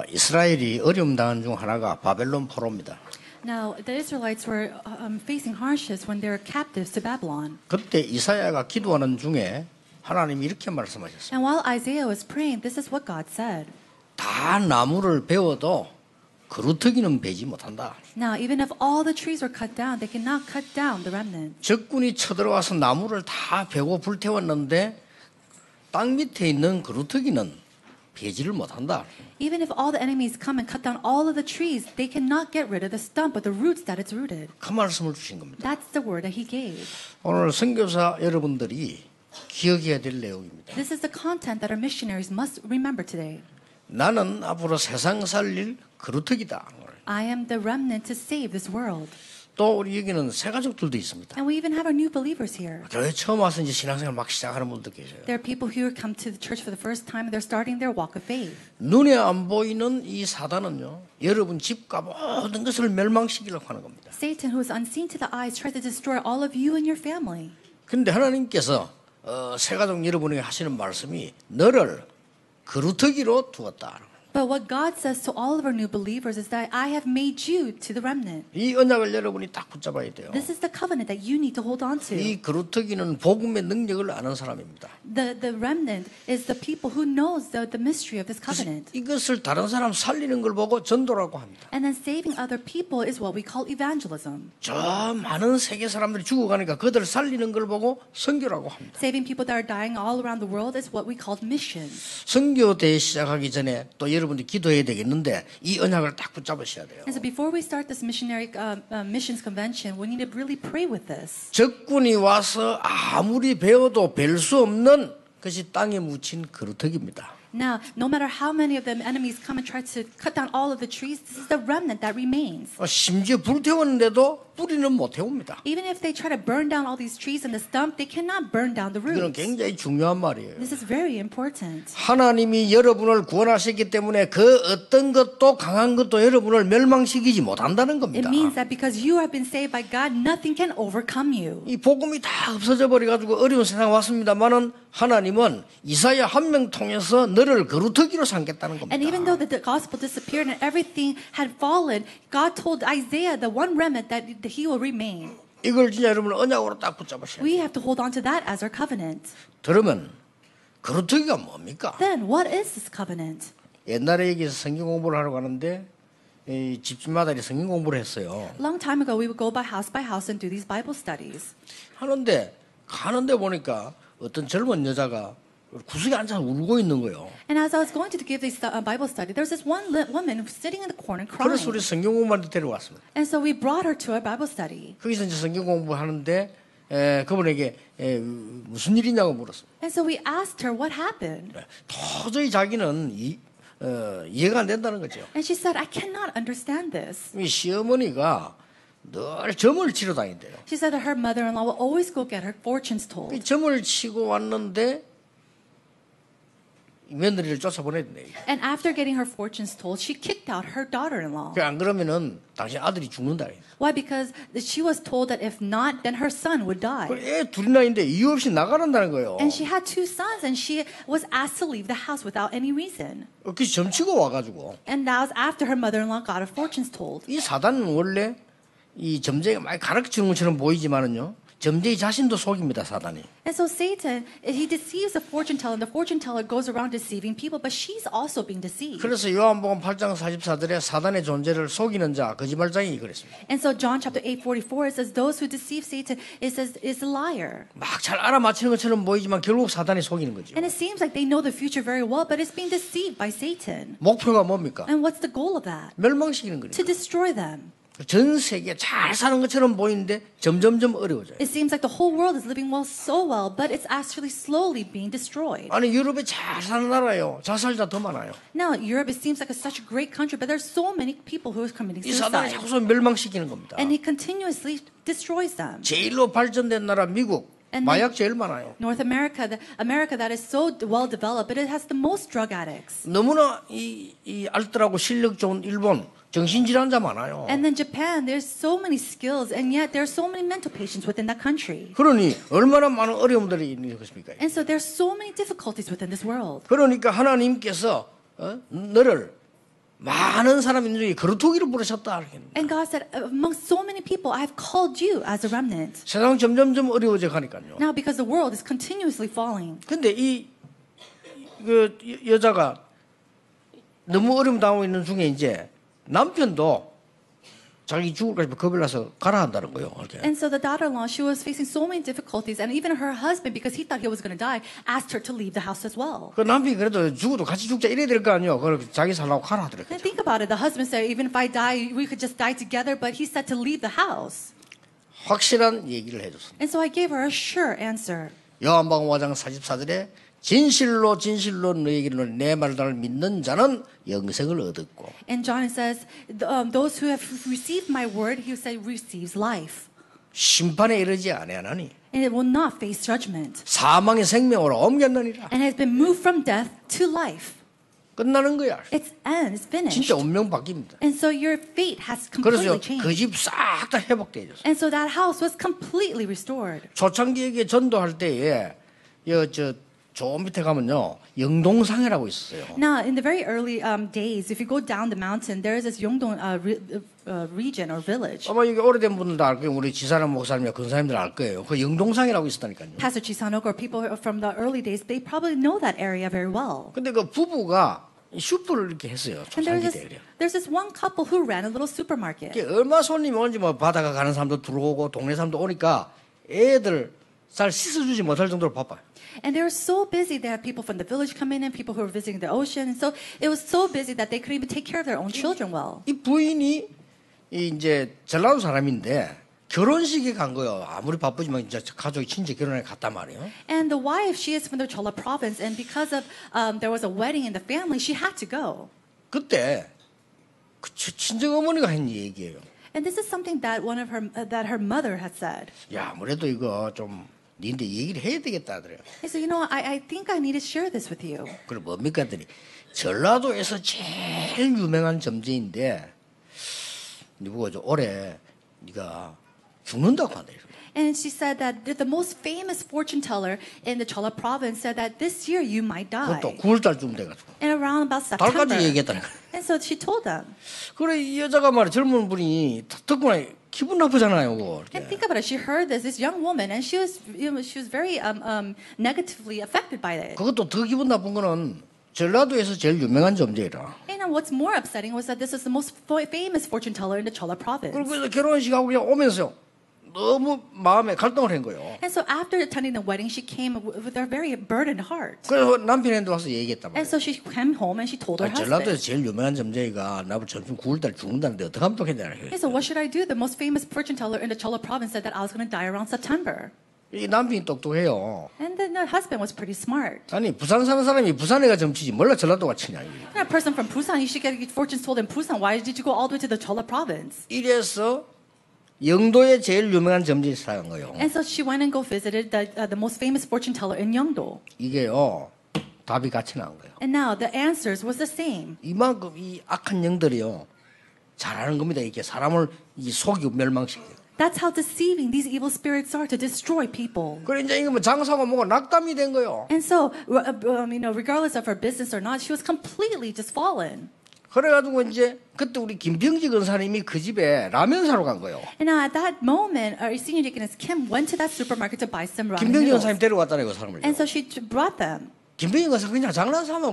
이스라엘이 어려움 당한 중 하나가 바벨론 포로입니다. Now, the Israelites were facing hardships when they were captives to Babylon. 그때 이사야가 기도하는 중에 하나님이 이렇게 말씀하셨어요. And while Isaiah was praying, this is what God said. 다 나무를 베어도 그루터기는 베지 못한다. Now, even if all the trees were cut down, they cannot cut down the remnant. 적군이 쳐들어와서 나무를 다 베고 불태웠는데 땅 밑에 있는 그루터기는 베지를 못한다. Even if all the enemies come and cut down all of the trees, they cannot get rid of the stump or the roots that it's rooted. 그 말씀을 주신 겁니다. That's the word that he gave. 오늘 선교사 여러분들이 기억해야 될 내용입니다. This is the content that our missionaries must remember today. 나는 앞으로 세상 살릴 그루터기다. I am the remnant to save this world. 또 우리 여기는 새 가족들도 있습니다. And we even have our new believers here. 교회 처음 와서 이제 신앙생활 막 시작하는 분도 계셔요. There are people who come to the church for the first time and they're starting their walk of faith. 눈에 안 보이는 이 사단은요, 여러분 집과 모든 것을 멸망시키려고 하는 겁니다. Satan, who is unseen to the eyes, tries to destroy all of you and your family. 그런데 하나님께서 새 가족 여러분에게 하시는 말씀이 너를 그루터기로 두었다. But what God says to all of our new believers is that I have made you to the remnant. 이 언약을 여러분이 딱 붙잡아야 돼요. This is the covenant that you need to hold on to. 이 그루터기는 복음의 능력을 아는 사람입니다. The remnant is the people who knows the mystery of this 그래서 covenant. 이것을 다른 사람 살리는 걸 보고 전도라고 합니다. And then saving other people is what we call evangelism. 저 많은 세계 사람들이 죽어가니까 그들 살리는 걸 보고 선교라고 합니다. Saving people that are dying all around the world is what we call mission. 선교대회 시작하기 전에 또 여러분들이 기도해야 되겠는데 이 언약을 딱 붙잡으셔야 돼요. And so before we start this missionary missions convention, we need to really pray with this. 적군이 와서 아무리 배워도 벨 수 없는 것이 땅에 묻힌 그루터기입니다. Now, no matter how many of the enemies come and try to cut down all of the trees, this is the remnant that remains. 심지어 불태웠는데도 뿌리는 못 태웁니다. Even if they try to burn down all these trees and the stump, they cannot burn down the 이거는 roots. 굉장히 중요한 말이에요. This is very important. 하나님이 여러분을 구원하셨기 때문에 그 어떤 것도 강한 것도 여러분을 멸망시키지 못한다는 It 겁니다. means that because you have been saved by God, nothing can overcome you. 이 복음이 다 없어져 버려가지고 어려운 세상 왔습니다만은 하나님은 이사야 한 명 통해서 너를 그루터기로 삼겠다는 겁니다. And even though the gospel disappeared and everything had fallen, God told Isaiah, the one remnant, that he will remain. 이걸 진짜 여러분 언약으로 딱 붙잡으셔야 돼요. We have to hold on to that as our covenant. 그러면 그루터기가 뭡니까? Then what is this covenant? 옛날에 여기서 성경 공부를 하러 가는데 이 집집마다 성경 공부를 했어요. A long time ago, we would go by house and do these Bible studies. 하는데 가는데 보니까 어떤 젊은 여자가 구석에 앉아서 울고 있는 거예요. And as I was going to give this Bible study, there was this one woman who was sitting in the corner crying. 그래서 우리 성경 공부한테 데려왔습니다. And so we brought her to our Bible study. 거기서 이제 성경 공부하는데 그분에게 무슨 일이냐고 물었습니다. And so we asked her what happened. 도저히 자기는 이해가 안 된다는 거죠. And she said, I cannot understand this. 이 시어머니가 늘 점을 치러 다닌대요. She said that her mother-in-law will always go get her fortunes told. 이 점을 치고 왔는데 며느리를 쫓아보냈네. And after getting her fortunes told, she kicked out her daughter-in-law. 안 그러면은 당신 아들이 죽는다. Why? Because she was told that if not, then her son would die. 애 둘이나 있는데 이유 없이 나가란다는 거예요. And she had two sons, and she was asked to leave the house without any reason. 그 점치고 와가지고 And that was after her mother-in-law got her fortunes told. 이 사단은 원래 이 점쟁이가 많이 가르치는 것처럼 보이지만은요. 점쟁이 자신도 속입니다, 사단이. And so Satan, he deceives the fortune teller, and the fortune teller goes around deceiving people, but she's also being deceived. 그래서 요한복음 8장 44절에 사단의 존재를 속이는 자, 거짓말장이 그랬습니다. And so John chapter 8:44 it says those who deceive Satan it says is a liar. 막 잘 알아맞히는 것처럼 보이지만 결국 사단이 속이는 거죠. And it seems like they know the future very well, but it's being deceived by Satan. 목표가 뭡니까? And what's the goal of that? 멸망시키는 거니까. To destroy them. 전 세계 잘 사는 것처럼 보이는데 점점점 어려워져요. It seems like the whole world is living so well, but it's actually slowly being destroyed. 아니 유럽에 잘 사는 나라요. 자살자 더 많아요. Now, Europe, it seems like it's such a great country, but there's so many people who are committing 이 사단이 suicide. 자꾸 멸망시키는 겁니다. And he continuously destroys them. 제일로 발전된 나라 미국. And 마약 제일 많아요. North America, America that is so well developed, but it has the most drug addicts. 너무나 이 알뜰하고 실력 좋은 일본 정신질환자 많아요. And then Japan, there's so many skills, and yet there's so many mental patients within that country. 그러니 얼마나 많은 어려움들이 있는 것입니까? And so there's so many difficulties within this world. 그러니까 하나님께서 너를 많은 사람 있는 중에 거루터기를 부르셨다. And God said, among so many people, I have called you as a remnant. 세상 점점점 어려워져 가니까요. Now, because the world is continuously falling. 근데 그 여자가 너무 어려움 당하고 있는 중에 이제 남편도 자기 죽을까지 겁을 나서 가라 한다는 거예요. 이렇게. And so the daughter-in-law, she was facing so many difficulties, and even her husband, because he thought he was going to die, asked her to leave the house as well. 그 남편이 그래도 죽어도 같이 죽자 이래야 될 거 아니에요. 그래서 자기 살라고 가라 하더라고요. And think about it. The husband said, even if I die, we could just die together, but he said to leave the house. 확실한 얘기를 해줬습니다. And so I gave her a sure answer. 요한복음 5장 44절에 진실로 진실로 너희에게는 내 말을 믿는 자는 영생을 얻었고 And John says, those who have received my word, he said, receives life. 심판에 이르지 아니하나니 And it will not face judgment. 사망의 생명으로 옮겼느니라. And has been moved from death to life. 끝나는 거야. It's end. It's finished. 진짜 운명 바뀝니다. And so your fate has 그래서 completely changed. 그 집 싹 다 회복되어졌어요. And so that house was completely restored. 초창기에게 전도할 때에 저 밑에 가면요 영동상해라고 있었어요. Now, in the very early days, if you go down the mountain, there is this Yeongdong region or village. 아마 이게 오래된 분들도 알 거예요. 우리 지사람 목사님이나 근사님들 알 거예요. 그 영동상이라고 있었다니까요. Pastor Chisanok or people from the early days, they probably know that area very well. 근데 그 부부가 슈퍼를 이렇게 했어요. And 초창기 때 그래요. there's this one couple who ran a little supermarket. 이게 얼마 손님이 오는지 뭐 바다가 가는 사람도 들어오고 동네 사람도 오니까 애들 잘 씻어주지 못할 정도로 바빠요. And they were so busy. They had people from the village come in and people who were visiting the ocean. And so it was so busy that they couldn't even take care of their own children well. 이 부인이 이제 전라도 사람인데 결혼식에 간 거예요. 아무리 바쁘지만 이제 가족이 친지 결혼에 갔단 말이에요. And the wife, she is from the Chola province, and because of there was a wedding in the family, she had to go. 그때 그 친정 어머니가 한 얘기예요. And this is something that that her mother had said. 야, 아무래도 이거 좀 니한테 얘기를 해야 되겠다 하더래요. He said, I think I need to share this with you. 그럼 뭡니까 했더니 전라도에서 제일 유명한 점쟁인데 누구가 올해 네가 죽는다고 한다. And she said that the most famous fortune teller in the Chola province said that this year you might die. 그것도 9월달쯤 돼가지고 And around about September. 달까지 얘기했다는 거예요. And so she told them. 그래 이 여자가 말이야 젊은 분이 듣고나 기분 나쁘잖아요. 그거. And think about it. She heard this young woman, and she was very negatively affected by it. 그것도 더 기분 나쁜 거는 전라도에서 제일 유명한 점쟁이라. And what's more upsetting was that this is the most famous fortune teller in the Chola province. 그래서 결혼식 하고 그냥 오면서 너무 마음에 갈등을 한 거예요. And so after attending the wedding, she came with a very burdened heart. 그래서 남편한테 와서 얘기했단 And 말이에요. so she came home and she told her 전라도에서 husband. 제일 유명한 점쟁이가 나보고 전주 9월달 죽는다는데 어떻게 하면 좋겠냐. And so what should I do? The most famous fortune teller in the Chola province said that I was going to die around September. 이 남편이 똑똑해요. And then the husband was pretty smart. 아니 부산 사는 사람이 부산에가 점치지 몰라 전라도가 치냐. And a person from Busan, you should get fortunes told in Busan. Why did you go all the way to the Chola province? 이래서 영도에 제일 유명한 점쟁이 사간 거예요. And so she went and go visited the most famous fortune teller in Yeongdo. 이게요 답이 같이 나온 거예요. And now the answers was the same. 이만큼 이 악한 영들이요 잘하는 겁니다. 이렇게 사람을 이 속이고 멸망시켜요. That's how deceiving these evil spirits are to destroy people. 그래 이제 이거 뭐 장사고 뭐고 낙담이 된 거예요. And so, regardless of her business or not, she was completely just fallen. 그래가지고 이제 그때 우리 김병지 근사님이 그 집에 라면 사러 간 거예요. And now at that moment, our senior deaconess Kim went to that supermarket to buy some ramen 김병지 noodles. 근사님 데려왔다는 거 사람을. And so she brought them. 김병지 근사 그냥 장난삼아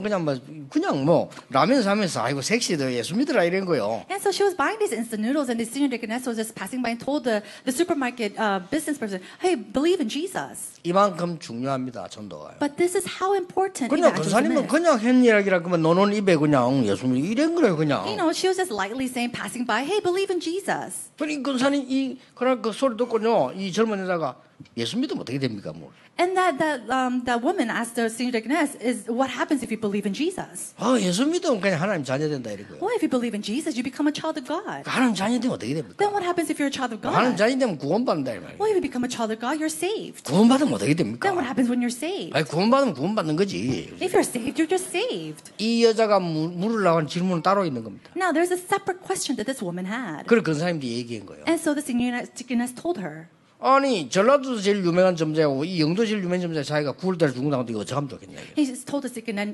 그냥 뭐 라면 사면서 아이고 섹시도 예수 믿으라 이런 거요. And so she was buying these instant noodles, and the senior deaconess was just passing by and told the supermarket business person, "Hey, believe in Jesus." 이만큼 중요합니다 전도가. But this is how important 그냥 evangelism 근사님은 is. 그냥 한 이야기라 그러면 노는 입에 그냥 예수 믿 이런 거예요 그냥. She was just lightly saying, passing by, "Hey, believe in Jesus." 그러니 근사님 그런 그 소리 듣고요 이 젊은 여자가 예수 믿으면 어떻게 됩니까 뭐. And that woman asked the senior deaconess, "Is what happens if you believe in Jesus?" 예수 믿으면 그냥 하나님 자녀 된다 이거예요. Well, if you believe in Jesus, you become a child of God. 하나님 자녀 되면 어떻게 됩니까? Then what happens if you're a child of 하나님 God? 자녀 되면 구원받는다 이 말이에요. Well, if you become a child of God, you're saved. 구원받으면 어떻게 됩니까? Then what happens when you're saved? 아니 구원받으면 구원받는 거지. If you're saved, you're just saved. 이 여자가 물으려고 한 질문은 따로 있는 겁니다. Now, there's a separate question that this woman had. 그걸 근사님들이 얘기한 거예요. And so the senior deaconess told her, 아니 전라도도 제일 유명한 점자고 이 영도 제일 유명한 점자 자기가 9월달에 죽는다는데 이거 어떡하면 좋겠냐. He just told the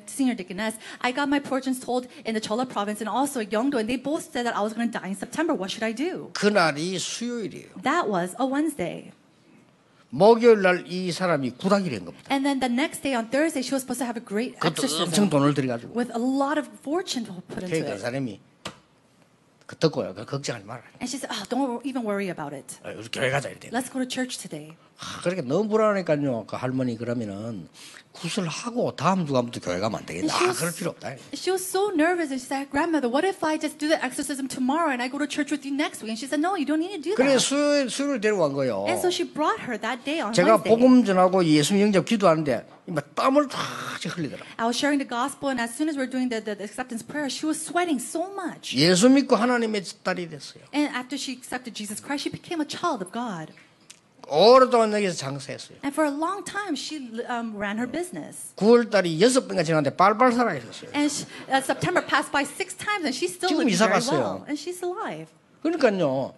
senior deaconess, I got my fortunes told in the Chola province and also at Yeongdo, and they both said that I was going to die in September. What should I do? 그날이 수요일이에요. That was a Wednesday. 목요일 날 이 사람이 구닥이를 한 겁니다. And then the next day on Thursday, she was supposed to have a great 그것도 엄청 exorcism 돈을 들여가지고. with a lot of fortune put into 그러니까 그 it. 사람이 그 듣고요. 그 걱정하지 말아요. And she said, oh, don't even worry about it. 우리 교회 가자 이래. Let's go to church today. 그러니까 너무 불안하니까요. 그 할머니 그러면은 구슬하고 다음 주간부터 교회 가면 안 되겠다. 그럴 필요 없다. She was so nervous and she said, Grandmother, what if I just do the exorcism tomorrow and I go to church with you next week? And she said, no, you don't need to do 그래 that. 수요일 데려간 거예요. And so she brought her that day on 제가 Wednesday. 복음 전하고 예수 영접 기도하는데 막 땀을 쫙 흘리더라. I was sharing the gospel, and as soon as we were doing the acceptance prayer, she was sweating so much. 예수 믿고 하나님의 딸이 됐어요. And after she accepted Jesus Christ, she became a child of God. 오랫동안 여기서 장사했어요. And for a long time, she ran her business. 9월달이 6번가 지났는데 발발 살아있었어요. And September passed by 6 times, and she's still 지금 living 이사 very 갔어요. well. And she's alive. 그러니까요.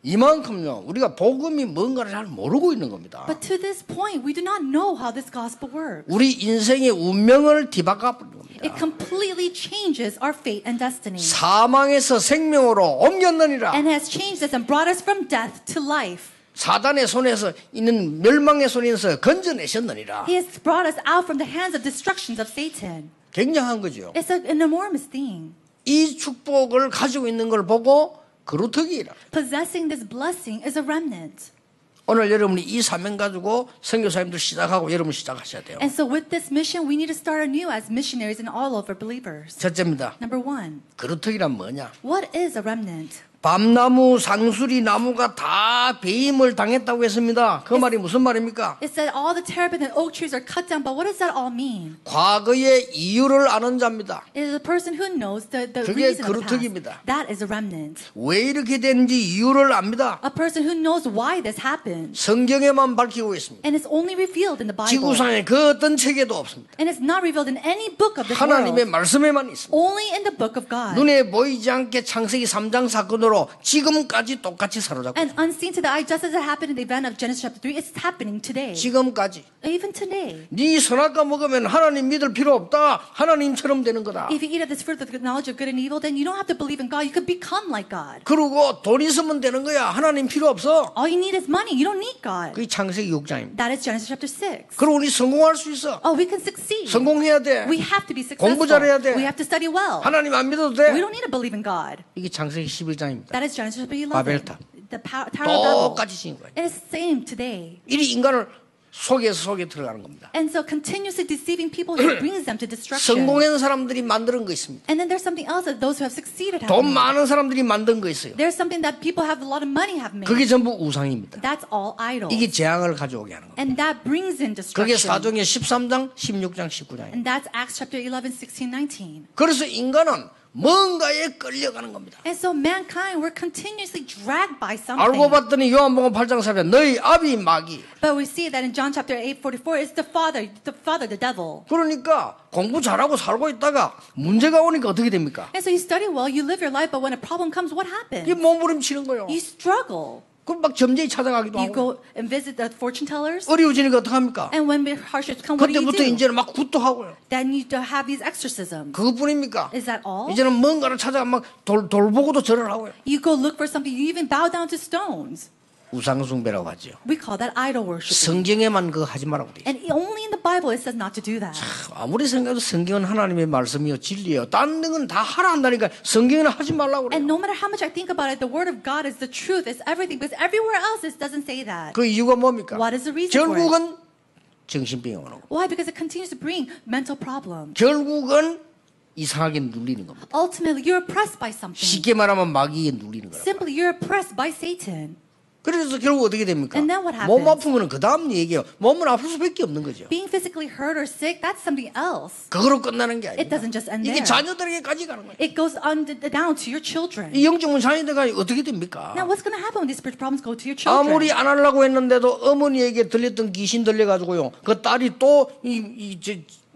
이만큼요. 우리가 복음이 뭔가를 잘 모르고 있는 겁니다. But to this point, we do not know how this gospel works. 우리 인생의 운명을 뒤바꿔 버린 겁니다. It completely changes our fate and destiny. 사망에서 생명으로 옮겼느니라. And has changed us and brought us from death to life. 사단의 손에서 있는 멸망의 손에서 건져내셨느니라. He has brought us out from the hands of destructions of Satan. 굉장한 거죠. It's an enormous thing. 이 축복을 가지고 있는 걸 보고 그루터기라. Possessing this blessing is a remnant. 오늘 여러분이 이 사명 가지고 선교사님들 시작하고 여러분 시작하셔야 돼요. And so with this mission, we need to start anew as missionaries and all of our believers. 첫째입니다. Number 1, 그루터기란 뭐냐? what is a remnant? 밤나무, 상수리 나무가 다 배임을 당했다고 했습니다. 그 말이 무슨 말입니까? It said all the terebinth and oak trees are cut down, but what does that all mean? 과거의 이유를 아는 자입니다. It is a person who knows the 그게 reason of the 그루터기입니다. past. That is a remnant. 왜 이렇게 되는지 이유를 압니다. A person who knows why this happened. 성경에만 밝히고 있습니다. And it's only revealed in the Bible. 지구상의 그 어떤 책에도 없습니다. And it's not revealed in any book of this 하나님의 world. 말씀에만 있습니다. Only in the book of God. 눈에 보이지 않게 창세기 3장 사건으로 지금까지 똑같이 사로잡고 And unseen to the eye, just as it happened in the event of Genesis chapter 3, it's happening today. 지금까지 Even today. 네 선악과 먹으면 하나님 믿을 필요 없다. 하나님처럼 되는 거다. If you eat of this fruit of the knowledge of good and evil, then you don't have to believe in God. You could become like God. 그리고 돈 있으면 되는 거야. 하나님 필요 없어. All you need is money. You don't need God. 그게 창세기 6장입니다. That is Genesis chapter 6. 그리고 우리 성공할 수 있어. Oh, we can succeed. 성공해야 돼. We have to be successful. 공부 잘해야 돼. We have to study well. 하나님 안 믿어도 We 돼. don't need to believe in God. 이게 창세기 11장입니다. That is Genesis chapter 11. 바벨탑. The Tower of Babel. 똑같이 지은 거예요. It is the same today. 이 인간을 속에 들어가는 겁니다. And so continuously deceiving people, it brings them to destruction. 성공한 사람들이 만드는 거 있습니다. And then there's something else that those who have succeeded have 돈 made. 많은 사람들이 만든 거 있어요. There's something that people have a lot of money have made. 그게 전부 우상입니다. That's all idol. 이게 재앙을 가져오게 하는 겁니다. And that brings in 그게 destruction. 사도행전 13장, 16장, 19장입니다. And that's Acts chapter 11, 16, 19. 그래서 인간은 뭔가에 끌려가는 겁니다. And so mankind, we're continuously dragged by something. 알고 봤더니 요한복음 8장 4절 너희 아비 마귀. But we see that in John chapter 8:44, it's the father, the devil. 그러니까 공부 잘하고 살고 있다가 문제가 오니까 어떻게 됩니까? And so you study well, you live your life, but when a problem comes, what happens? 이 몸부림치는 거예요. You struggle. 그럼 막 점쟁이 찾아가기도 You 하고 go and visit the fortune tellers. 어려워지니까 어떡합니까? And when the hardships come, what do you 그때부터 do? 이제는 막 굿도 하고요. Then you have these exorcisms. 그것뿐입니까? Is that all? 이제는 뭔가를 찾아가 막 돌보고도 절을 하고요. You go look for something. You even bow down to stones. 우상숭배라고 하죠. We call that idol worship. 성경에만 그거 하지 말라고 돼 있어요. And only in the Bible it says not to do that. 아무리 생각해도 성경은 하나님의 말씀이요 진리예요. 딴 데는 다 하라 한다니까 성경에는 하지 말라고 And 그래요. no matter how much I think about it, the word of God is the truth. It's everything. Because everywhere else it doesn't say that. 그 이유가 뭡니까? What is the reason for it? 결국은 정신병이 오는 거고 Why? Because it continues to bring mental problems. 결국은 이상하게 눌리는 겁니다. Ultimately, you're oppressed by something. 쉽게 말하면 마귀에 눌리는 거라고. Simply, you're oppressed by Satan. 그래서 결국 어떻게 됩니까? And then what happens? 몸 아픈 거는 그 다음 얘기예요. 몸은 아플 수밖에 없는 거죠. Being physically hurt or sick, that's something else. 그거로 끝나는 게 It 아닙니다. doesn't just end 이게 there. 자녀들에게까지 가는 거예요. It goes on down to your children. 이 영적인 자녀들과 어떻게 됩니까? Now, what's going to happen when these spiritual problems go to your children? 아무리 안 하려고 했는데도 어머니에게 들렸던 귀신 들려가지고요. 그 딸이 또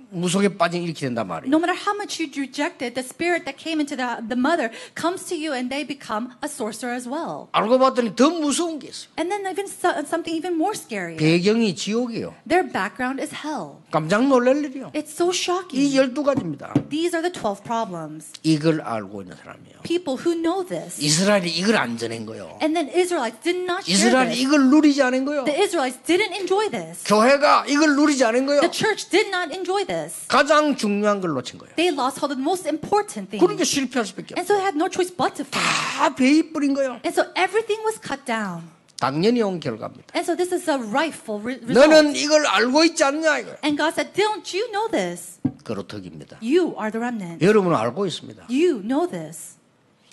무속에 빠진 이렇게 된단 말이에요. No matter how much you reject it, the spirit that came into the mother comes to you and they become a sorcerer as well. 알고 봤더니 더 무서운 게 있어요. And then even something even more scary. 배경이 지옥이에요. Their background is hell. 깜짝 놀랄 일이요. It's so 이 shocking. 12가지입니다. These are the 12 problems. 이걸 알고 있는 사람이에요. People who know this. 이스라엘이 이걸 안 전한 거예요. And then Israelites did not share 이스라엘이 this. 이걸 누리지 않은 거예요. The Israelites didn't enjoy this. 교회가 이걸 누리지 않은 거예요. The church did not enjoy this. 가장 중요한 걸 놓친 거예요. They lost hold of the most important thing. 그러니까 실패할 수밖에 And 없어요. so they had no choice but to fail. 다 베이 뿌린 거예요. And so everything was cut down. 당연히 온 결과입니다. And so this is a rightful result. 너는 이걸 알고 있지 않냐 이거예요. And God said, don't you know this? 그렇덕입니다. You are the remnant. 여러분은 알고 있습니다. You know this.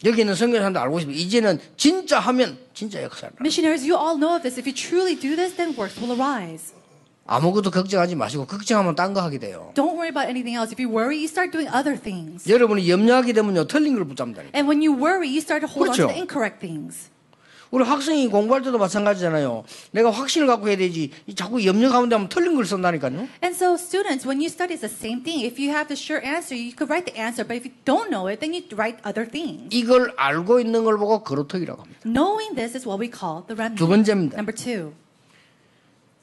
여기 있는 선교사님도 알고 있습니다. 이제는 진짜 하면 진짜 역사를. Missionaries, you all know of this. If you truly do this, then works will arise. 아무것도 걱정하지 마시고 걱정하면 딴 거 하게 돼요. Don't worry about anything else. If you worry, you start doing other things. 여러분이 염려하게 되면요 틀린 걸 붙잡는다니까. And when you worry, you start to hold on 그렇죠. to the incorrect things. 우리 학생이 공부할 때도 마찬가지잖아요. 내가 확신을 갖고 해야 되지. 자꾸 염려 가운데 하면 틀린 걸 쓴다니까요. And so students, when you study, it's the same thing. If you have the sure answer, you could write the answer. But if you don't know it, then you write other things. 이걸 알고 있는 걸 보고 그렇덕이라고 합니다. Knowing this is what we call the remnant. 두 번째입니다. Number 2.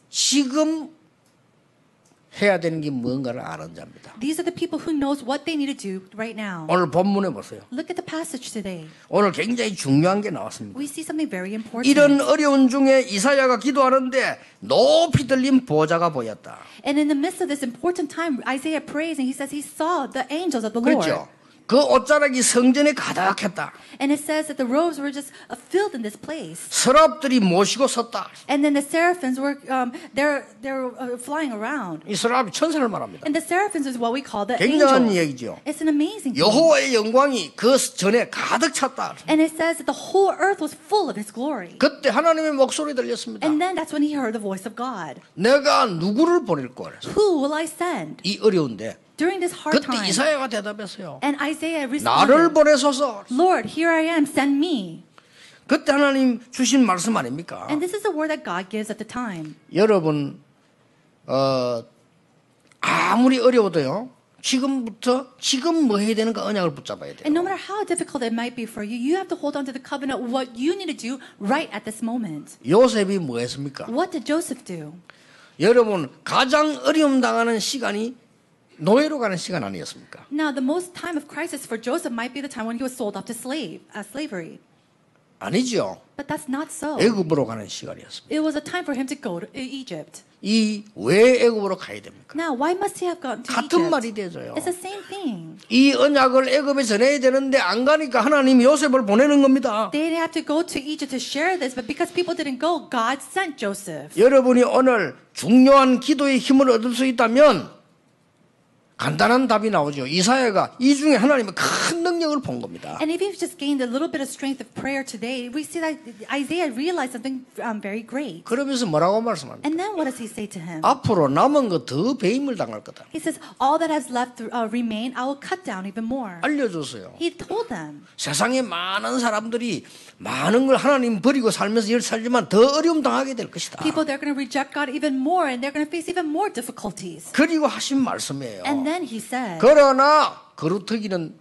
지금 해야 되는 게 무언가를 아는 자입니다. These are the people who knows what they need to do right now. 오늘 본문에 보세요. Look at the passage today. 오늘 굉장히 중요한 게 나왔습니다. We see something very important. 이런 어려운 중에 이사야가 기도하는데 높이 들린 보좌가 보였다. And in the midst of this important time, Isaiah prays and he says he saw the angels of the Lord. 그렇죠. 그 옷자락이 성전에 가득했다. And it says that the robes were just filled in this place. 서랍들이 모시고 섰다. And then the seraphims were they're flying around. 이 서랍이 천사를 말합니다. And the seraphims is what we call the 굉장한 angels. 얘기죠. It's an amazing thing. 여호와의 영광이 그 전에 가득 찼다. And it says that the whole earth was full of His glory. 그때 하나님의 목소리 들렸습니다. And then that's when he heard the voice of God. 내가 누구를 보낼 거야? Who will I send? 이 어려운데 During this hard 그때 time. 이사야가 대답했어요. And Isaiah 나를 responded, 보내소서. Lord, here I am, send me. 그때 하나님 주신 말씀 아닙니까? And this is the word that God gives at the time. 여러분 아무리 어려워도요. 지금부터 지금 뭐 해야 되는가 언약을 붙잡아야 돼요. And no matter how difficult it might be for you, you have to hold on to the covenant, what you need to do right at this moment. 요셉이 뭐 했습니까? What did Joseph do? 여러분 가장 어려움 당하는 시간이 노예로 가는 시간 아니었습니까? Now, the most time of crisis for Joseph might be the time when he was sold off to slavery. 아니죠. But that's not so. 애굽으로 가는 시간이었습니다. It was a time for him to go to Egypt. 이 왜 애굽으로 가야 됩니까? Now, why must he have gone to 같은 Egypt? 말이 되져요. It's the same thing. 이 언약을 애굽에 전해야 되는데 안 가니까 하나님이 요셉을 보내는 겁니다. They didn't have to go to Egypt to share this, but because people didn't go, God sent Joseph. 여러분이 오늘 중요한 기도의 힘을 얻을 수 있다면 간단한 답이 나오죠. 이사야가 이 중에 하나님의 큰 능력을 본 겁니다. And if you've just gained a little bit of strength of prayer today, we see that Isaiah realized something very great. 그러면서 뭐라고 말씀합니까? And then what does he say to him? 앞으로 남은 거 더 배임을 당할 거다. He says, all that has left remain, I will cut down even more. 알려줬어요. He told them. 세상에 많은 사람들이 많은 걸 하나님 버리고 살면서 열 살지만 더 어려움 당하게 될 것이다. People, they're going to reject God even more, and they're going to face even more difficulties. 그리고 하신 말씀이에요. And then he said, 그러나 그루터기는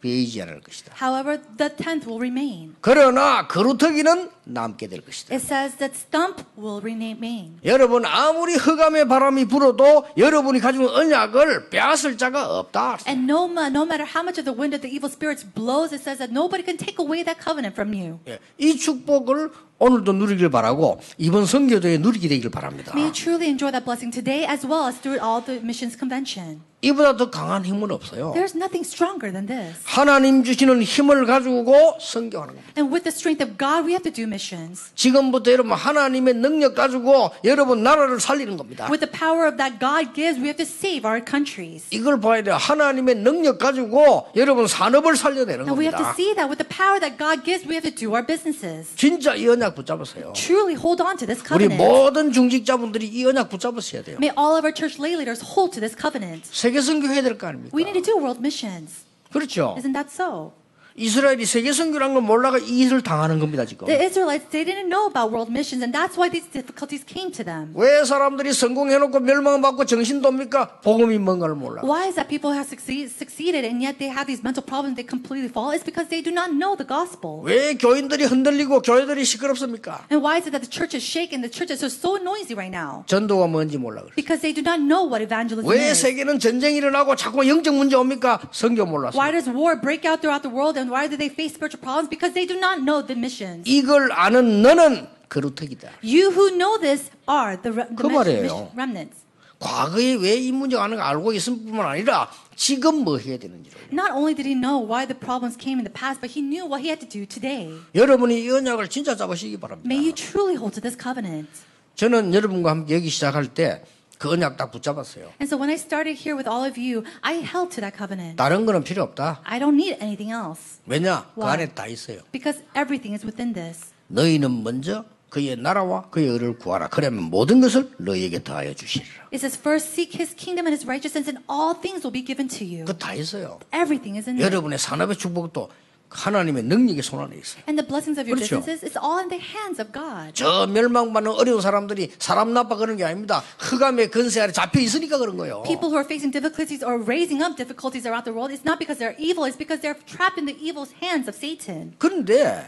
베이지 않을 것이다. however, the tenth will remain. 그러나 그루터기는 남게 될 것이다. It says that stump will remain. 여러분 아무리 흑암의 바람이 불어도 여러분이 가지고 있는 언약을 빼앗을 자가 없다. And no matter how much of the wind of the evil spirits blows, it says that nobody can take away that covenant from you. 예, 이 축복을 오늘도 누리길 바라고 이번 선교도에 누리게 되길 바랍니다. May you truly enjoy that blessing today as well as through all the missions convention. 이보다 더 강한 힘은 없어요. There's nothing stronger than this. 하나님 주시는 힘을 가지고 선교하는 겁니다. And with the strength of God, we have to do missions. 지금부터 여러분 하나님의 능력 가지고 여러분 나라를 살리는 겁니다. With the power of that God gives, we have to save our countries. 이걸 봐야 돼요. 하나님의 능력 가지고 여러분 산업을 살려내는 And we have to 겁니다. see that with the power that God gives, we have to do our businesses. 진짜 이 언약 붙잡으세요. Truly hold on to this 우리 covenant. 모든 중직자분들이 이 언약 붙잡으셔야 돼요. May all of our church lay leaders hold to this covenant. 세계 선교해야 될 거 아닙니까? We need to do world missions. 그렇죠. Isn't that so? 이스라엘이 세계 선교라는 걸 몰라가 이 일을 당하는 겁니다 지금. The Israelites, they didn't know about world missions, and that's why these difficulties came to them. 왜 사람들이 성공해놓고 멸망받고 정신 돕니까? 복음이 뭔가를 몰라. Why is that people have succeeded and yet they have these mental problems, they completely fall? It's because they do not know the gospel. 왜 교인들이 흔들리고 교회들이 시끄럽습니까? And why is it that the church is shaken, the churches are so noisy right now? 전도가 뭔지 몰라 그래. Because they do not know what evangelism 왜 is. 세계는 전쟁이 일어나고 자꾸 영적 문제 옵니까? 성경 몰랐어. Why does war break out throughout the world, and why do they face spiritual problems? Because they do not know the missions. 이걸 아는 너는 그루터기다. You who know this are the 그 말이에요. remnants. 과거에 왜 이 문제가 하는 걸 알고 있을 뿐만 아니라 지금 뭐 해야 되는지를. Not only did he know why the problems came in the past, but he knew what he had to do today. 여러분이 이 언약을 진짜 잡으시기 바랍니다. May you truly hold to this covenant. 저는 여러분과 함께 여기 시작할 때 그 언약 딱 붙잡았어요. And so when I started here with all of you, I held to that covenant. 다른 거는 필요 없다. I don't need anything else. 왜냐? 그 Why? 안에 다 있어요. Because everything is within this. 너희는 먼저 그의 나라와 그의 의를 구하라. 그러면 모든 것을 너희에게 더하여 주시리라. It says, first seek his kingdom and his righteousness, and all things will be given to you. 그거 다 있어요. Everything is in there. 여러분의 산업의 축복도 하나님의 능력의 손 안에 있어요. And the blessings of your 그렇죠. businesses, it's all in the hands of God. 저 멸망받는 어려운 사람들이 사람 나빠 그런 게 아닙니다. 흑암의 근세 아래 잡혀 있으니까 그런 거예요. People who are facing difficulties or raising up difficulties around the world, it's not because they're evil, it's because they're trapped in the evil hands of Satan. 그런데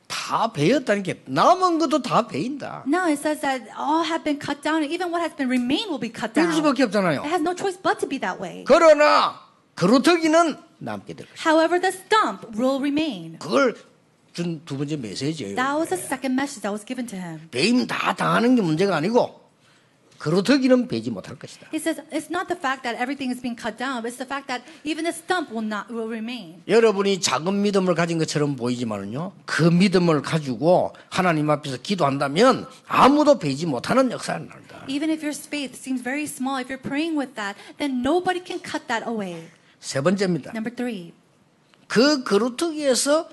다 베었다는 게 남은 것도 다 베인다. Now it says that all have been cut down, and even what has been remained will be cut 베일 down. 수밖에 없잖아요. It has no choice but to be that way. 그러나 그루터기는 남게 될 것이다. However, the stump will remain. 그걸 준 두 번째 메시지예요. That was the second message that was given to him. 베임 다 당하는 게 문제가 아니고 그루터기는 베지 못할 것이다. He says it's not the fact that everything is being cut down, but it's the fact that even the stump will remain. 여러분이 작은 믿음을 가진 것처럼 보이지만은요, 그 믿음을 가지고 하나님 앞에서 기도한다면 아무도 베지 못하는 역사가 난다. Even if your faith seems very small, if you're praying with that, then nobody can cut that away. 세 번째입니다. Number 3. 그 그루터기에서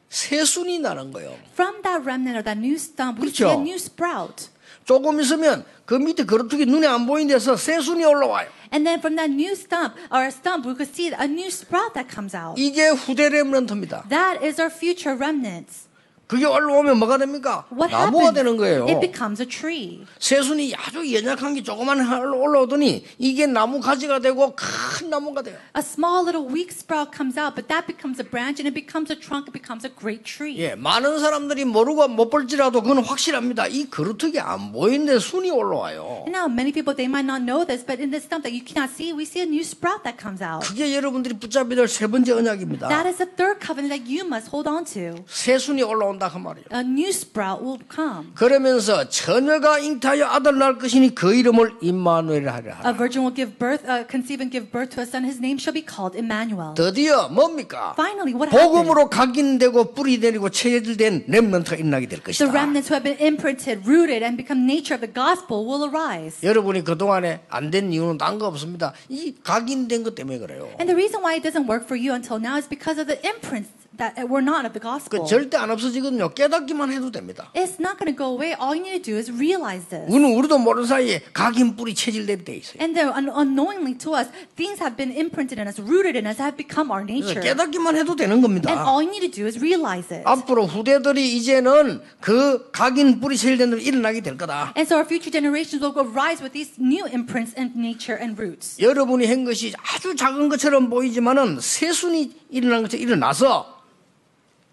새순이 나는 거예요. From that remnant or that new stump, we 그렇죠. see a new sprout. 조금 있으면 그 밑에 그루터기 눈에 안 보이는 데서 새순이 올라와요. And then from that new stump, or a stump, we could see a new sprout that comes out. 이게 후대 렘넌트입니다. That is our future remnants. 그게 올라오면 뭐가 됩니까? What 나무가 happens? 되는 거예요. It becomes a tree. 새순이 아주 연약한 게 조그만 올라오더니 이게 나무 가지가 되고 큰 나무가 돼요. A small little weak sprout comes out, but that becomes a branch and it becomes a trunk, it becomes a great tree. 예, 많은 사람들이 모르고 못 볼지라도 그건 확실합니다. 이 그루터기 안 보이는데 순이 올라와요. And now many people, they might not know this, but in this stump that you cannot see, we see a new sprout that comes out. 그게 여러분들이 붙잡아야 될 세 번째 언약입니다. That is the third covenant that you must hold on to. 새순이 올라온다 그 말이에요. A new sprout will come. 그러면서 처녀가 잉타하여 아들 낳을 것이니 그 이름을 임마누엘 하리라. A virgin will give birth, conceive and give birth to a son. His name shall be called Emmanuel. 드디어 뭡니까? Finally, what happened? 복음으로 각인되고 뿌리 내리고 체질된 렘넌트가 일어나게 될 The 것이다. remnants who have been imprinted, rooted, and become nature of the gospel will arise. 여러분이 그동안에 안 된 이유는 딴 거 없습니다. 이 각인된 것 때문에 그래요. And the reason why it doesn't work for you until now is because of the imprints that were not of the 그 gospel. 절대 안 없어지거든요. 깨닫기만 해도 됩니다. It's not going to go away. All you need to do is realize this. 우리도 모르는 사이에 각인 뿌리 체질된 데 있어요. And then unknowingly to us, things have been imprinted in us, rooted in us, have become our 그래서 nature. 깨닫기만 해도 되는 And 겁니다. all you need to do is realize it. 앞으로 후대들이 이제는 그 각인 뿌리 체질된 대로 일어나게 될 거다. And so our future generations will arise with these new imprints and nature and roots. 여러분이 한 것이 아주 작은 것처럼 보이지만은 새순이 일어난 것처럼 일어나서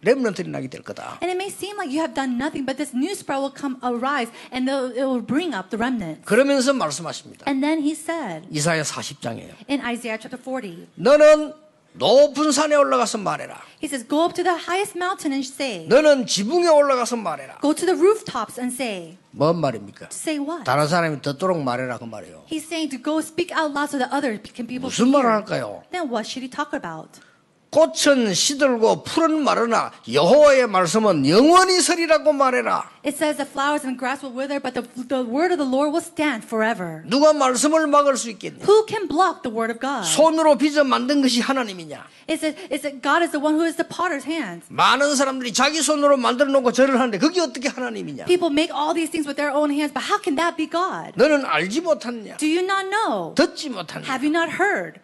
렘넌트 일어나게 될 거다. And it may seem like you have done nothing, but this new sprout will come arise and it will bring up the remnants. 그러면서 말씀하십니다. And then he said 이사야 40장이에요. in Isaiah chapter 40, 너는 높은 산에 올라가서 말해라. he says, go up to the highest mountain and say, 너는 지붕에 올라가서 말해라. go to the rooftops and say. 뭔 말입니까? To say what? 다른 사람이 듣도록 말해라 그 말이에요. He's saying to go speak out loud so that other people 무슨 can 말을 hear. 할까요? Then what should he talk about? 꽃은 시들고 풀은 마르나 여호와의 말씀은 영원히 서리라고 말해라. It says the flowers and grass will wither, but the word of the Lord will stand forever. 누가 말씀을 막을 수 있겠냐? Who can block the word of God? 손으로 빚어 만든 것이 하나님이냐? Is it God is the one who is the potter's hands? 많은 사람들이 자기 손으로 만들어 놓고 절을 하는데 그게 어떻게 하나님이냐? People make all these things with their own hands, but how can that be God? 너는 알지 못하느냐? Do you not know? 듣지 못하느냐? Have you not heard?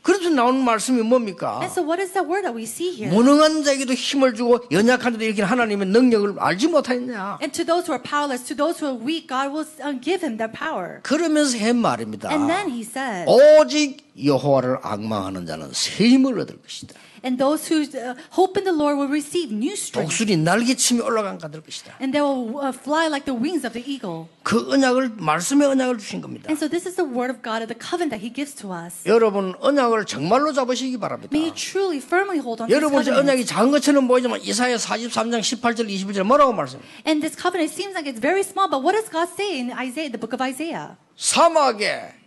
그래서 나오는 말씀이 뭡니까? And so what is that word that we see here? 무능한 자에게도 힘을 주고 연약한 자도 일으키는 하나님의 능력을 알지 못하느냐. And to those who are powerless, to those who are weak, God will give him that power. 그러면서 한 말입니다. And then he said, 오직 여호와를 앙망하는 자는 새 힘을 얻을 것이다. and those who hope in the Lord will receive new strength. 독수리 날개치며 올라간 가 될 것이다. And they will fly like the wings of the eagle. 그 언약을 말씀의 언약을 주신 겁니다. And so this is the word of God, the covenant that he gives to us. 여러분 언약을 정말로 잡으시기 바랍니다. May you truly, firmly hold on to this 여러분 covenant. 언약이 작은 것처럼 보이지만 이사야 43장 18절 21절 뭐라고 말씀해요? And this covenant seems like it's very small, but what does God say in Isaiah, the book of Isaiah? 사막에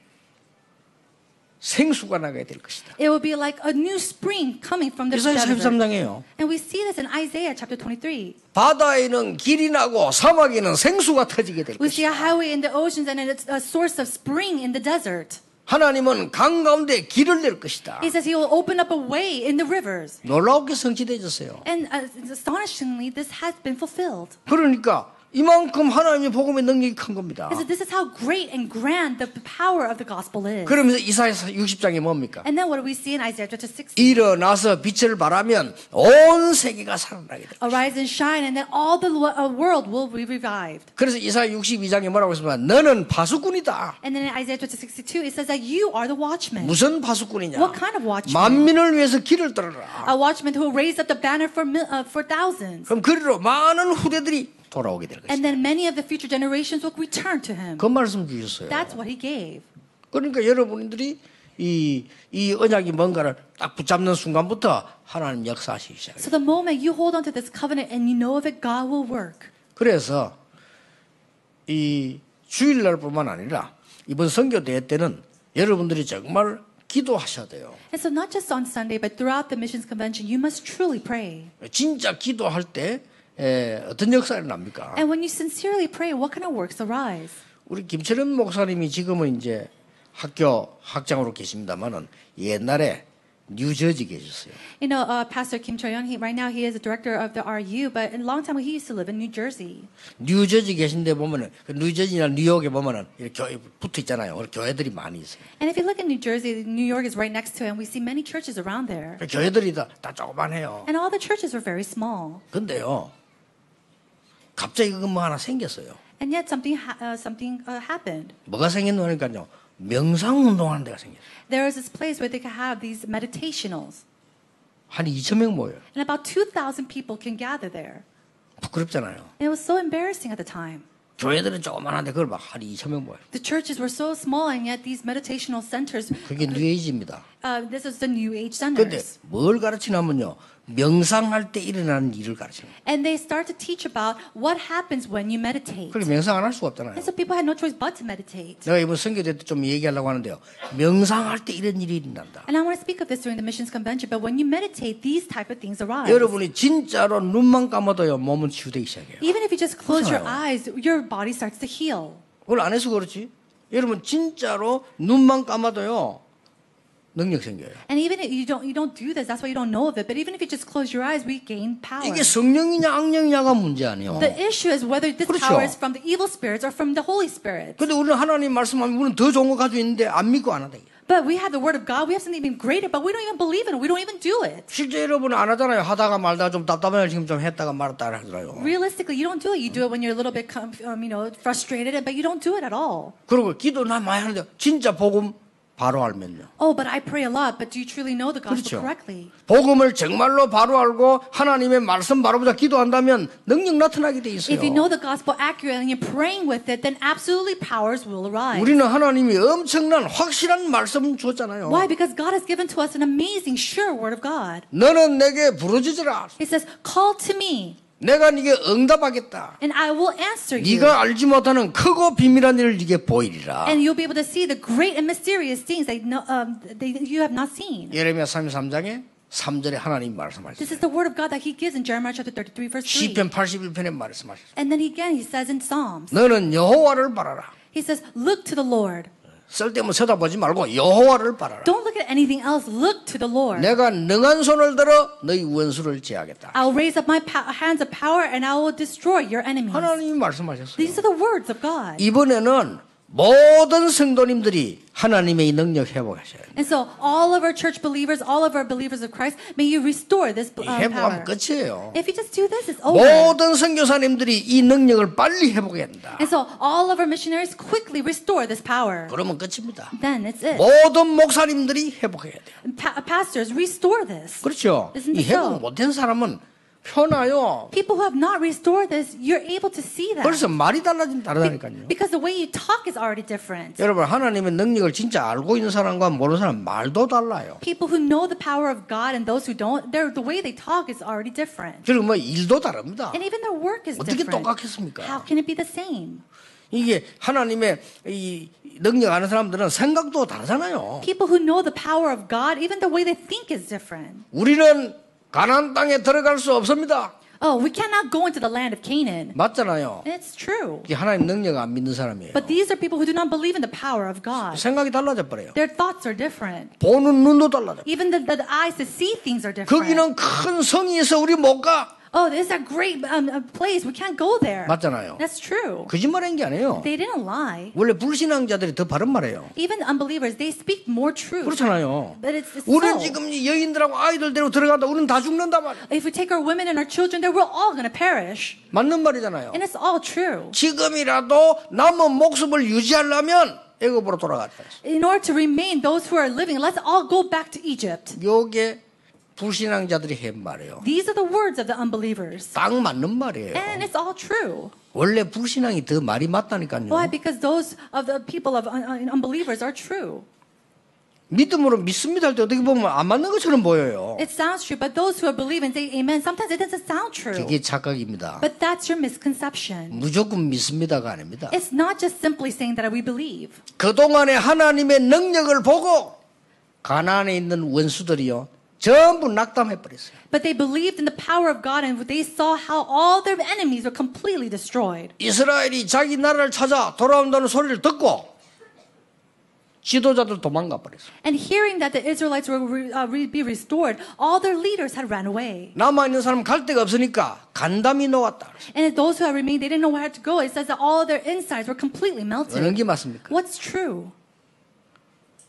생수가 나게 될 것이다. It will be like a new spring coming from the 이사야 desert. 43장이에요. And we see this in Isaiah chapter 23. 바다에는 길이 나고 사막에는 생수가 터지게 될 We see 것이다. a highway in the oceans and it's a source of spring in the desert. 하나님은 강 가운데 길을 낼 것이다. He says he will open up a way in the rivers. 놀랍게 성취되어졌어요. And astonishingly, this has been fulfilled. 그러니까 이만큼 하나님의 복음의 능력이 큰 겁니다. And so this is how great and grand the power of the gospel is. 그러면서 이사야 60장에 뭡니까? And then what do we see in Isaiah chapter 60? 일어나서 빛을 발하면 온 세계가 살아나게 될 것이다. Arise and shine, and then all the world will be revived. 그래서 이사야 62장에 뭐라고 했습니까? 너는 파수꾼이다. And then in Isaiah chapter 62, it says that you are the watchman. 무슨 파수꾼이냐? What kind of watchman? 만민을 위해서 길을 떨어라. A watchman who will raise up the banner for thousands. 그럼 그리로 많은 후대들이 돌아오게 될 것이다. And then many of the future generations will return to him. 그 말씀 주셨어요. That's what he gave. 그러니까 여러분들이 이 언약이 뭔가를 딱 붙잡는 순간부터 하나님 역사하시기 시작해요. So the moment you hold on to this covenant and you know of it, God will work. 그래서 이 주일날뿐만 아니라 이번 선교대회 때는 여러분들이 정말 기도하셔야 돼요. And so not just on Sunday, but throughout the missions convention, you must truly pray. 진짜 기도할 때 어떤 역사가 납니까? And when you sincerely pray, what kind of works arise? 우리 김철현 목사님이 지금은 이제 학교 학장으로 계십니다만은 옛날에 뉴저지 계셨어요. You know, Pastor Kim Choi-yeon, right now he is the director of the RU, but a long time ago he used to live in New Jersey. 뉴저지 계신데 보면은 그 뉴저지나 뉴욕에 보면은 이렇게 교회 붙어 있잖아요. 교회들이 많이 있어요. And if you look at New Jersey, New York is right next to it, and we see many churches around there. 그 교회들이 다 조그만해요. And all the churches were very small. 근데요, 갑자기 그 뭐 하나 생겼어요. And yet something happened. 뭐가 생겼냐니까요. 명상 운동하는 데가 생겼어요. There is this place where they can have these meditationals. 한 2,000명 모여요. And about 2,000 people can gather there. 부끄럽잖아요. And it was so embarrassing at the time. 교회들은 조그만한데 그걸 막 한 2,000명 모여요. The churches were so small, and yet these meditational centers, 그게 뉴에이지입니다. this is the New Age 근데 centers. 뭘 가르치냐면요. 명상할 때 일어나는 일을 가르치는 거예요. And they start to teach about what happens when you meditate. 그렇게 명상 안 할 수가 없잖아요. And so people had no choice but to meditate. 내가 이번 선교대 때 좀 얘기하려고 하는데요. 명상할 때 이런 일이 일어난다. And I want to speak of this during the missions convention, but when you meditate, these type of things arise. 여러분이 진짜로 눈만 감아도요. 몸은 치유되기 시작해요. Even if you just close your 그렇잖아요. eyes, your body starts to heal. 그걸 안 해서 그렇지. 여러분 진짜로 눈만 감아도요. 능력 생겨요. And even if you don't do this, that's why you don't know of it. But even if you just close your eyes, we gain power. 이게 성령이냐 악령이냐가 문제 아니에요. The issue is whether this 그렇죠. power is from the evil spirits or from the Holy Spirit. 근데 우리는 하나님 말씀하면 우리는 더 좋은 거 가지고 있는데 안 믿고 안 하다. But we have the word of God. We have something even greater, but we don't even believe it. We don't even do it. 실제 여러분은 안 하잖아요. 하다가 말다가 좀 답답해요. 지금 좀 했다가 말았다 하더라고요. Realistically, you don't do it. You do it when you're a little bit, frustrated, but you don't do it at all. 그리고 기도 나 많이 하는데 진짜 복음 바로 알면요. Oh, but I pray a lot. But do you truly know the gospel 그렇죠. correctly? 복음을 정말로 바로 알고 하나님의 말씀 바로 보자 기도한다면 능력 나타나게 돼 있어요. If you know the gospel accurately and you're praying with it, then absolutely powers will arise. 우리는 하나님이 엄청난 확실한 말씀 주었잖아요. Why? Because God has given to us an amazing, sure word of God. 너는 내게 부르짖으라. It says, call to me, 내가 네게 응답하겠다. and I will answer you. 네가 알지 못하는 크고 비밀한 일을 네게 보이리라. And you'll be able to see the great and mysterious things that you have not seen. 예레미야 33장에 3절에 하나님 말씀하셨어요. This is the word of God that he gives in Jeremiah chapter 33, verse 3. 시편 81편에 말씀하셨어요. And then again, he says in Psalms, 너는 여호와를 바라라. he says, look to the Lord. 쓸데없는 쳐다보지 말고 여호와를 바라라. Don't look at anything else. Look to the Lord. 내가 능한 손을 들어 너희 원수를 제하겠다. I'll raise up my hands of power and I will destroy your enemies. 하나님이 말씀하셨어요. These are the words of God. 이번에는 모든 성도님들이 하나님의 이 능력 회복하셔야 돼요. And so all of our church believers, all of our believers of Christ, may you restore this power. 회복하면 끝이에요. If you just do this, it's over. 모든 선교사님들이 이 능력을 빨리 회복해야 된다. And so all of our missionaries quickly restore this power. 그러면 끝입니다. Then it's it. 모든 목사님들이 회복해야 돼요. Pastors, restore this. 그렇죠. Isn't 이 it so? 회복 못한 사람은 편해요. People who have not restored this, you're able to see that. 벌써 말이 다르다니까요. Because the way you talk is already different. 여러분 하나님의 능력을 진짜 알고 있는 사람과 모르는 사람 말도 달라요. People who know the power of God and those who don't, the way they talk is already different. 그리고 뭐 일도 다릅니다. And even their work is 어떻게 different. 똑같겠습니까? How can it be the same? 이게 하나님의 이 능력 아는 사람들은 생각도 다르잖아요. People who know the power of God, even the way they think is different. 우리는 가나안 땅에 들어갈 수 없습니다. Oh, we cannot go into the land of Canaan. 맞잖아요. And it's true. 이게 하나님 능력 안 믿는 사람이에요. But these are people who do not believe in the power of God. 생각이 달라져 버려요. Their thoughts are different. 보는 눈도 달라져. Even the eyes to see things are different. 거기는 큰 성이어서 우리 못 가. Oh, this is a great place. We can't go there. 맞잖아요. That's true. 거짓말한 게 아니에요. They didn't lie. 원래 불신앙자들이 더 바른 말이에요. Even unbelievers, they speak more truth. 그렇잖아요. But it's 우리는 so. 지금 여인들하고 아이들 데리고 들어간다. 우리는 다 죽는다 말이에요. If we take our women and our children there, we're all going to perish. 맞는 말이잖아요. And it's all true. 지금이라도 남은 목숨을 유지하려면 애굽으로 돌아갔다. In order to remain those who are living, let's all go back to Egypt. 요게 불신앙자들이 한 말이에요. These are the words of the unbelievers. 딱 맞는 말이에요. And it's all true. 원래 불신앙이 더 말이 맞다니까요. Why? Because those of the people of unbelievers are true. 믿음으로 믿습니다 할 때 어떻게 보면 안 맞는 것처럼 보여요. It sounds true, but those who believe and say amen, sometimes it doesn't sound true. 그게 착각입니다. But that's your misconception. 무조건 믿습니다가 아닙니다. It's not just simply saying that we believe. 그동안에 하나님의 능력을 보고 가나안에 있는 원수들이요. 전부 낙담해 버렸어요. But they believed in the power of God and they saw how all their enemies were completely destroyed. 이스라엘이 자기 나라를 찾아 돌아온다는 소리를 듣고 지도자들 도망가 버렸어요. And hearing that the Israelites were be restored, all their leaders had ran away. 남아 있는 사람 갈 데가 없으니까 간담이 녹았다. And those who had remained, they didn't know where to go. It says that all their insides were completely melted. 어느 게 맞습니까? What's true?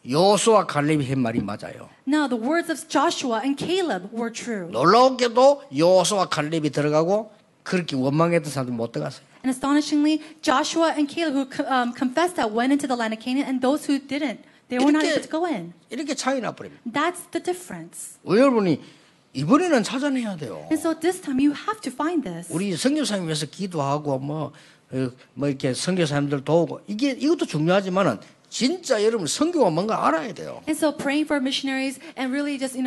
여호수아 갈렙이 한 말이 맞아요. Now, the words of Joshua and Caleb were true. 놀라웠게도 여호수아 갈렙이 들어가고 그렇게 원망했던 사람들 못 들어갔어요. And astonishingly, Joshua and Caleb who confessed that went into the land of Canaan, and those who didn't, they were not able to go in. 이렇게 차이 나버립니다. That's the difference. 여러분이 이번에는 찾아내야 돼요. And so this time you have to find this. 우리 선교사님 위해서 기도하고 뭐 이렇게 선교사님들 도우고 이것도 중요하지만은 진짜 여러분 선교가 뭔가 알아야 돼요. And so praying for missionaries and really just,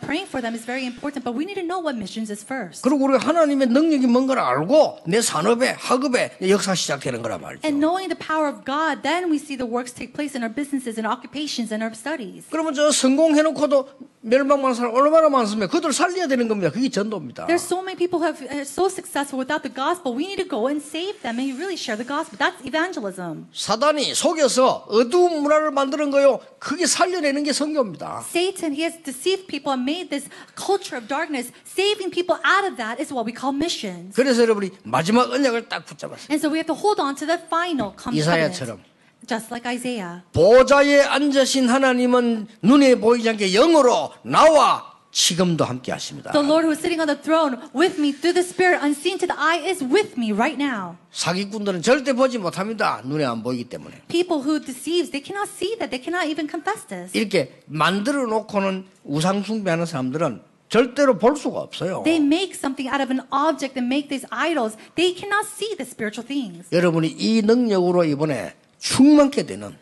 praying for them is very important. But we need to know what missions is first. 그리고 우리가 하나님의 능력이 뭔가를 알고 내 산업에 학업에 역사 시작되는 거란 말이죠. And knowing the power of God, then we see the works take place in our businesses and occupations and our studies. 그러면 저 성공해놓고도 멸망만 사람 얼마나 많습니까? 그들 살려야 되는 겁니다. 그게 전도입니다. There's so many people who are so successful without the gospel. We need to go and save them and really share the gospel. That's evangelism. 사단이 속여서 어두운 문화를 만드는 거요. 그게 살려내는 게 선교입니다. Satan, he has deceived people and made this culture of darkness. Saving people out of that is what we call missions. 그래서 여러분이 마지막 언약을 딱 붙잡았어요. And so we have to hold on to the final covenant. 이사야처럼. Just like Isaiah. 보좌에 앉으신 하나님은 눈에 보이지 않게 영으로 나와 지금도 함께 하십니다. The Lord who is sitting on the throne with me through the Spirit unseen to the eye is with me right now. 사기꾼들은 절대 보지 못합니다. 눈에 안 보이기 때문에. People who deceives, they cannot see that. They cannot even confess this. 이렇게 만들어 놓고는 우상 숭배하는 사람들은 절대로 볼 수가 없어요. They make something out of an object and make these idols. They cannot see the spiritual things. 여러분이 이 능력으로 이번에 충만케 되는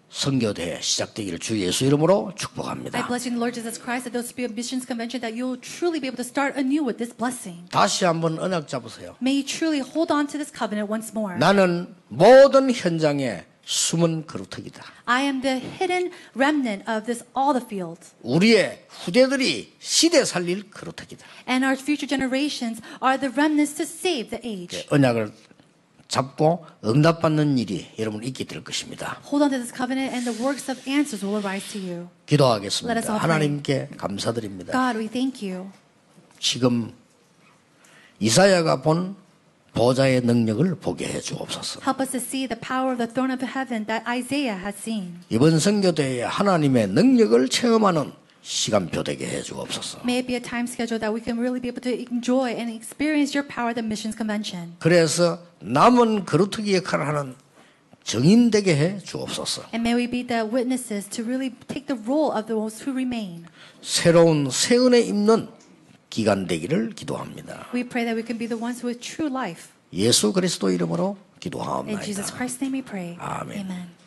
선교대회 시작되기를 주 예수 이름으로 I 축복합니다. bless you in the Lord Jesus Christ that those be a missions convention that you'll truly be able to start anew with this blessing. 다시 한번 언약 잡으세요. May you truly hold on to this covenant once more. 나는 모든 현장에 숨은 그루터기다. I am the hidden remnant of this all the fields. 우리의 후대들이 시대 살릴 그루터기다. And our future generations are the remnants to save the age. 언약을 잡고 응답받는 일이 여러분 있게 될 것입니다. Hold on to this covenant and the works of answers will arise to you. Let us 기도하겠습니다. all pray. 하나님께 감사드립니다. God, we thank you. 지금 이사야가 본 보좌의 능력을 보게 해 주옵소서. Help us to see the power of the throne of heaven that Isaiah has seen. 이번 선교대회에 하나님의 능력을 체험하는 시간표 되게 해 주옵소서. May it be a time schedule that we can really be able to enjoy and experience your power at the missions convention. 그래서 남은 거루터기 역할을 하는 정인 되게 해 주옵소서. And may we be the witnesses to really take the role of those who remain. 새로운 새 은혜 입는 기간 되기를 기도합니다. We pray that we can be the ones with true life. 예수 그리스도 이름으로 In 기도하옵나이다. Jesus Christ's name we pray. 아멘. Amen.